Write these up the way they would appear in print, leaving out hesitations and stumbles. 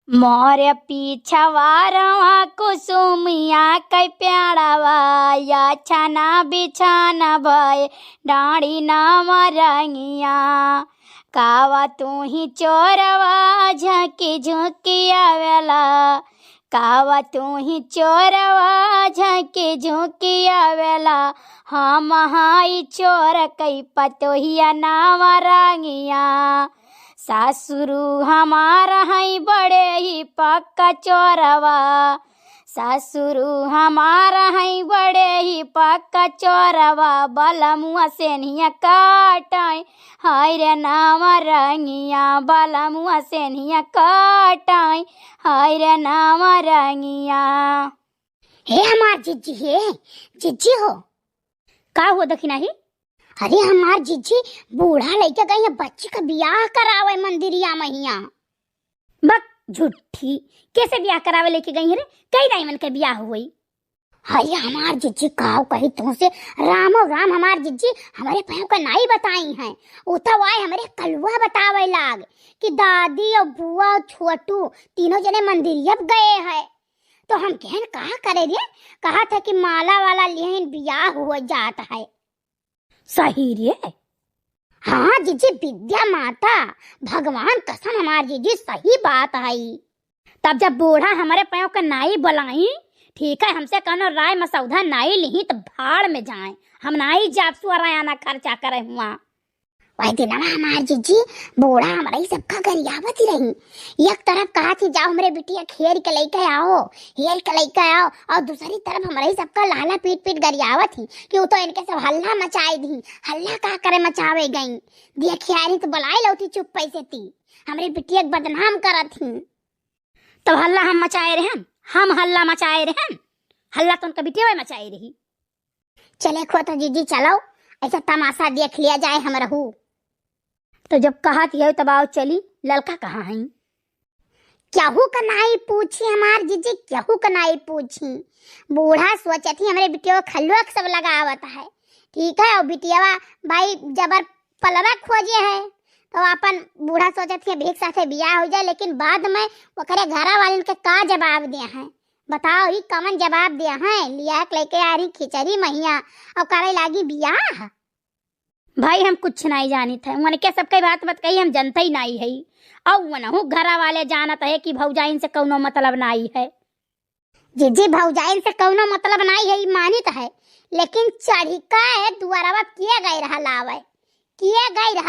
मोर पीछवारवा कुसुमिया कै प्याड़वा या छाना बिछाना भय डाड़ी नाम रंगिया कावा तू ही चोरवा झकी झुकी आवेला कावा तू ही चोरवा झकी झुकी आवेला हम हाई चोर कई पतोहिया नाम रंगिया सासुरु हमारा है बड़े ही पक्का चोरवा सासुरु हमारा है बड़े ही पक्का चोरवा बलमुआ से निया काटाई हाय रे नाम रंगिया बलमुआ से निया काटाई हाय रे नाम रंगिया। हे हमार जीजी हे जीजी हो का हो दखिना ही? अरे हमार जीजी बूढ़ा लइका गई है बच्ची का बियाह करावे मंदिरिया महिया। बक झूठी कैसे ब्याह करावे लेके गई है रे? कई दाई मन के ब्याह हुई। अरे हमार जीजी काव कही तुमसे रामो राम हमार जीजी हमारे पैर का नाई बताई हैं उतव आए हमारे कलुआ बतावे लाग कि दादी और बुआ और छोटू तीनों जने मंदिरिया गए हैं तो हम कहन कहा करे रे कहा था कि माला वाला लिहन बियाह हुआ जाता है। सही रे? हाँ जीजी विद्या माता भगवान कसम हमार जीजी सही बात है। तब जब बूढ़ा हमारे पैरों का नाई बुलाई ठीक है हमसे कहना राय मसौदा नाई ली तो भाड़ में जाए हम नाई जाप सुरायाना खर्चा करे हुआ। वही दिन हमार जीजी बूढ़ा हमारा ही सबका गरियावत ही रही एक तरफ कहा थी जाओ हमारे बिटिया खेर के लेके आओ हेल के लेके आओ और दूसरी तरफ हमारा ही सबका लाला पीट पीट गरियावत थी कि वो तो इनके सब हल्ला मचाए दी हल्ला का करे मचावे गई देखिए तो बुलाई लो थी चुप पैसे थी हमारी बिटिया बदनाम करा थी। तो हल्ला हम मचाए रहे हम हल्ला मचाए रहे हल्ला तो उनका बिटिया मचाई रही। चले खो तो जीजी चलो ऐसा तमाशा देख लिया जाए हम रहू। तो जब कहा थी तब आओ चली लड़का कहाँ है? क्याहू कनाई पूछी हमार जीजी क्याहू कनाई पूछी बूढ़ा सोचे थी हमारे बिटिया खलुआ सब लगावत है ठीक है और बिटिया भाई जबर पलवा खोजे है तो अपन बूढ़ा सोचे थे भीख साथे बियाह हो जाए लेकिन बाद में वो करे घरा वाले के का जवाब दिया है बताओ ही कमन जवाब दिया है लिया लेके आ रही खिचड़ी महिया और करे लागी बियाह। भाई हम कुछ नहीं जानी थे उन्होंने क्या सबके बात बत कही हम जनता ही नहीं है और वनहु घरा वाले जानत है कि भौजाइन से कौनो मतलब नहीं है। जीजी भौजाइन से कौनो मतलब नहीं है मानित है लेकिन चढ़िका है दुआरवा किए गई रहा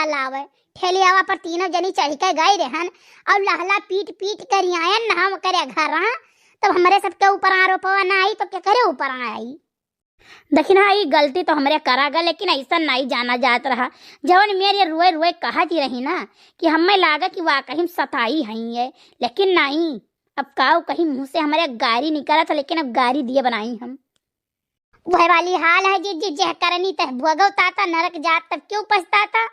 लावे ठेलियावा पर तीनों जनी चढ़िका गई रहन और लहला पीट पीट कर आयन ना हम करे घर तब हमारे सबके ऊपर आरोपवा ना आई तो क्या करे ऊपर आई। दखिना ये गलती तो हमारे करागा लेकिन ऐसा नहीं जाना जात रहा जवन मेरे रोए रोए कहती रही ना कि हमें लागा कि वाकई सताई है लेकिन नहीं अब काऊ कहीं मुंह से हमारे गारी निकला था लेकिन अब गारी दिए बनाई हम। वह वाली हाल है जी जह करनी तह भोगवता नरक जात तब क्यों पछताता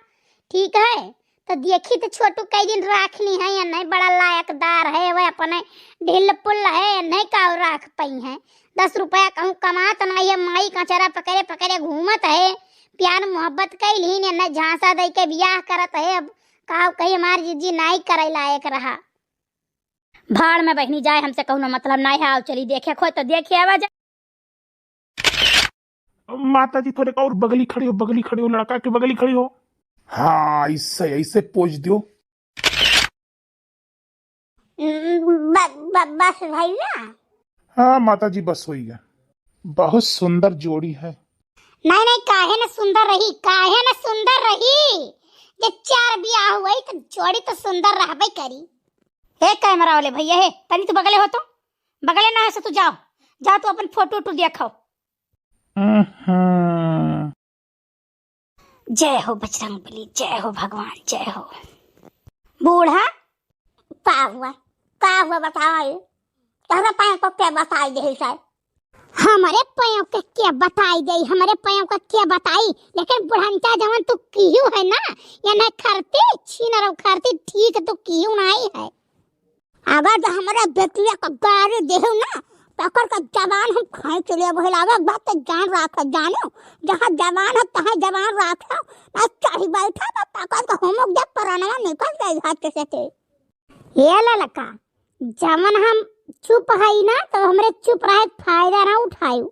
ठीक है तो देखी तो छोटू कई दिन राख ली है या नहीं बड़ा लायकदार है वह अपने ढिल पुल है या नहीं का राख पाई है 10 रुपया कहूँ कमात नहीं है माई कचरा पकड़े पकड़े घूमत है प्यार मोहब्बत कई ली न झांसा दे के बियाह करत है अब कहा कही हमार जीजी नहीं करे लायक रहा। भाड़ में बहनी जाए हमसे कहूँ मतलब नहीं है चली देखे खो तो देखिए आवाज। माता जी थोड़े और बगली खड़ी हो लड़का के बगली खड़ी हो। हाँ ऐसे ऐसे पोज दियो बस भाई ना। हाँ माता जी बस हो गया बहुत सुंदर जोड़ी है। नहीं काहे न सुंदर रही जब 4 बियाह हुई तो जोड़ी तो सुंदर रहबे करी। हे कैमरा वाले भैया हे तनी तो बगले हो तो बगले ना है तो जाओ तो अपन फोटो देखो। जय हो बजरंगबली जय हो भगवान जय हो। बूढ़ा का हुआ बताओ तोहरा पैर को क्या बताई दे सर हमारे पैयों के क्या बताई दे हमारे पैयों का क्या बताई लेकिन बुढ़ानता जवन तू क्यों है ना या ना खरते छीन रहो खरते ठीक तो क्यों नहीं है अगर जो हमारा बेटिया का गाड़ी देहु ना पकड़ का जवान हम खाए चले बहलावा बात तो जान रखा जानो जहाँ जवान है तहाँ जवान रखा ना चाही बैठा तो पकड़ का हम जब पुराना निकल गए हाथ से ये ललका जमन हम चुप हई ना तो हमरे चुप रहे फायदा ना उठायू।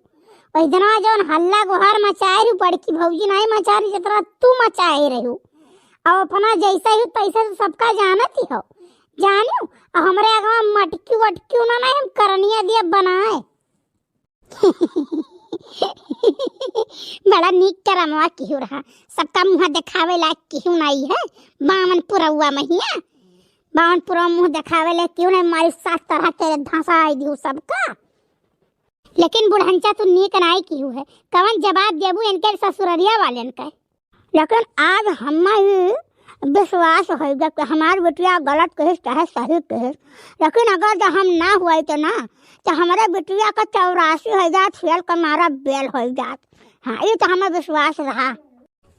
वही दिनवा जवन हल्ला गुहार मचाए रही बड़की भौजी नहीं मचा रही जितना तू मचाए रहू। और अपना जैसा ही तैसा तो सबका जानत ही हो जानियो। और हमरे आगवा मटकी वटकी ना हम करनिया दिया बनाए। बड़ा नीक करमवा केहू रहा, सबका मुँह दिखावे लायक केहू नहीं है। बामन पुरवा महिया बावन पूरा मुँह दिखावे ले क्यों नहीं मारी 7 तरह तेरे धंसा आई दी सबका। लेकिन बुढ़ंचा तू नीक नाई क्यों है, कवन जवाब देबू इनके ससुररिया वाले का। लेकिन आज हमें विश्वास होगा कि हमारी बेटिया गलत कहे चाहे सही कहे। लेकिन अगर जब हम ना हुए तो ना तो हमारे बेटिया का 84,000 फेल का मारा बेल हो जात। हाँ ये तो हमें विश्वास रहा।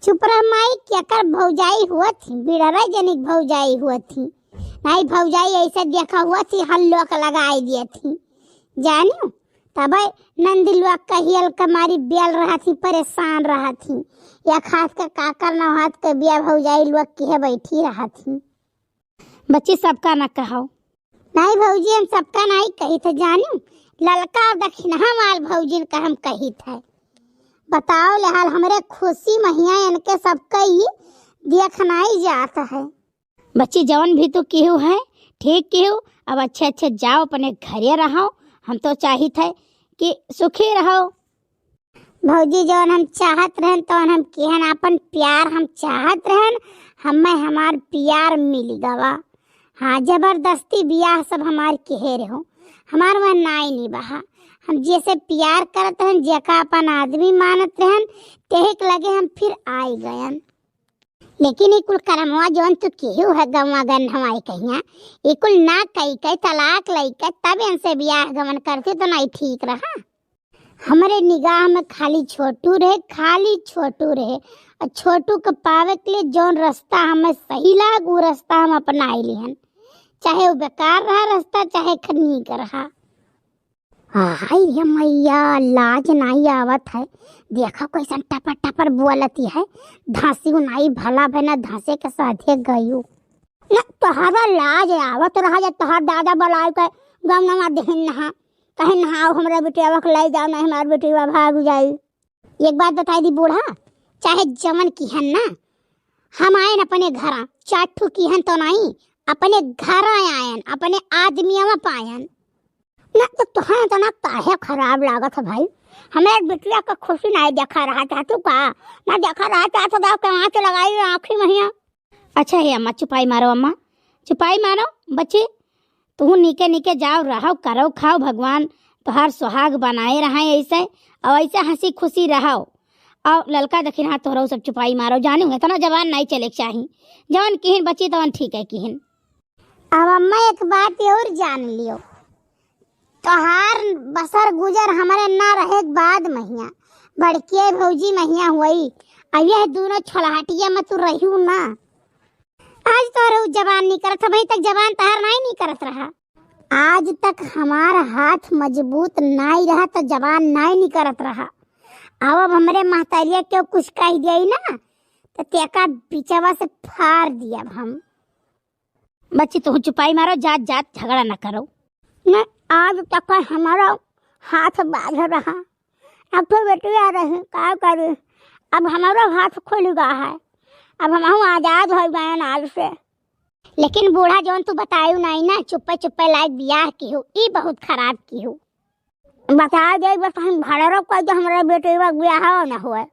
चुप रह माई क्या कर भौजाई हुआ थी बिड़रा जनिक भौजाई हुआ थी नहीं भौजाई ऐसे देखा हुआ थी हल्लो का लगाई दिए थी जानियो। तब नंदी लोग कहियल कमारी बेल रहा थी परेशान रहा थी या खास कर काकर नहात के बिया भौजाई लोग के बैठी रहा थी। बच्ची सबका न कहो। नहीं भौजी हम सबका नहीं कही थे जानियो। ललका दक्षिणा माल भौजी का हम कही थे। बताओ लेहाल हमारे खुशी महिया इनके सबका ही देखना ही जाता है। बच्ची जवन भी तो केहू है ठीक केहू। अब अच्छे अच्छे जाओ अपने घरे रहो। हम तो चाही थे कि सुखी रहो। भौजी जवन हम चाहत रहन तो हम केहन अपन प्यार हम चाहत रहन हमें हमार प्यार मिल गवा। हाँ जबरदस्ती बियाह सब हमार केहे रहो हमार वह नाई नहीं बहा। हम जैसे प्यार करत रहन जेका अपन आदमी मानत रहन तेहिक लगे हम फिर आई गयन। लेकिन ये कुल करमवा जौन तो केहू है गवा गन हमारे कहिया ये कुल ना कई कई तलाक लई के तब इनसे ब्याह गमन करते तो नहीं ठीक रहा। हमारे निगाह में खाली छोटू रहे और छोटू को पावे के लिए जौन रास्ता हमें सही लाग वो रास्ता हम अपनाई लिहन चाहे वो बेकार रहा रास्ता चाहे खनीक रहा। हाय मैया लाज नहीं आवत है। देखा कैसन टपर टपर बोलती है धांसी नाई भला भना धांसे के साथे गयू न तोहरा लाज आवत रहा जब तोहर दादा बुलाए के गम नवा देहन नहा कहे नहाओ हमारे बेटिया को ले जाओ नहीं हमारे बेटिया भाग जाई। एक बात बताई दी बूढ़ा चाहे जमन किहन ना हम आयन अपने घर चाठू किहन तो नहीं अपने घर आयन अपने आदमिया पायन ना तो तुहरा तो ना काहे खराब लागत है भाई। हमारे बेटिया का खुशी नहीं देखा रहा था तू का ना देखा रहा था तो दाव के आँख लगाई आँखी महिया। अच्छा है अम्मा चुपाई मारो अम्मा चुपाई मारो। बच्चे तू नीके नीके जाओ रहो करो खाओ भगवान तोहार सुहाग बनाए रहा ऐसे और ऐसे हंसी खुशी रहो। और ललका दक्षिण हाथ तोहरा सब चुपाई मारो जानी है तना जवान नहीं चले चाहिए जवान किहन बच्ची तवन ठीक है किहन। अब अम्मा एक बात और जान लियो तोहार बसर गुजर हमारे ना रहे बाद महिया बड़के भौजी महिया हुई अब यह दोनों छोलहाटिया में तू रही ना। आज तो जवान नहीं करत भाई तक जवान तहार नहीं करत रहा। आज तक हमारा हाथ मजबूत नहीं रहा तो जवान नहीं करत रहा। अब हमारे महतारिया क्यों कुछ कह दिया ना तो तेका बिचवा से फाड़ दिया हम। बच्ची तू चुपाई मारो जात जात झगड़ा न करो न आज तक हमारा हाथ बांध रहा अब तो बेटिया रहे क्या करे अब हमारा हाथ खुल गया है अब हम आजाद हो गए आज से। लेकिन बूढ़ा जौन तू बतायू नहीं ना चुप्पे चुप्पे लायक बियाह की हो ये बहुत खराब की हो बता दे बस हम भड़रो कोई जो हमारे बेटे ब्याह न हुए।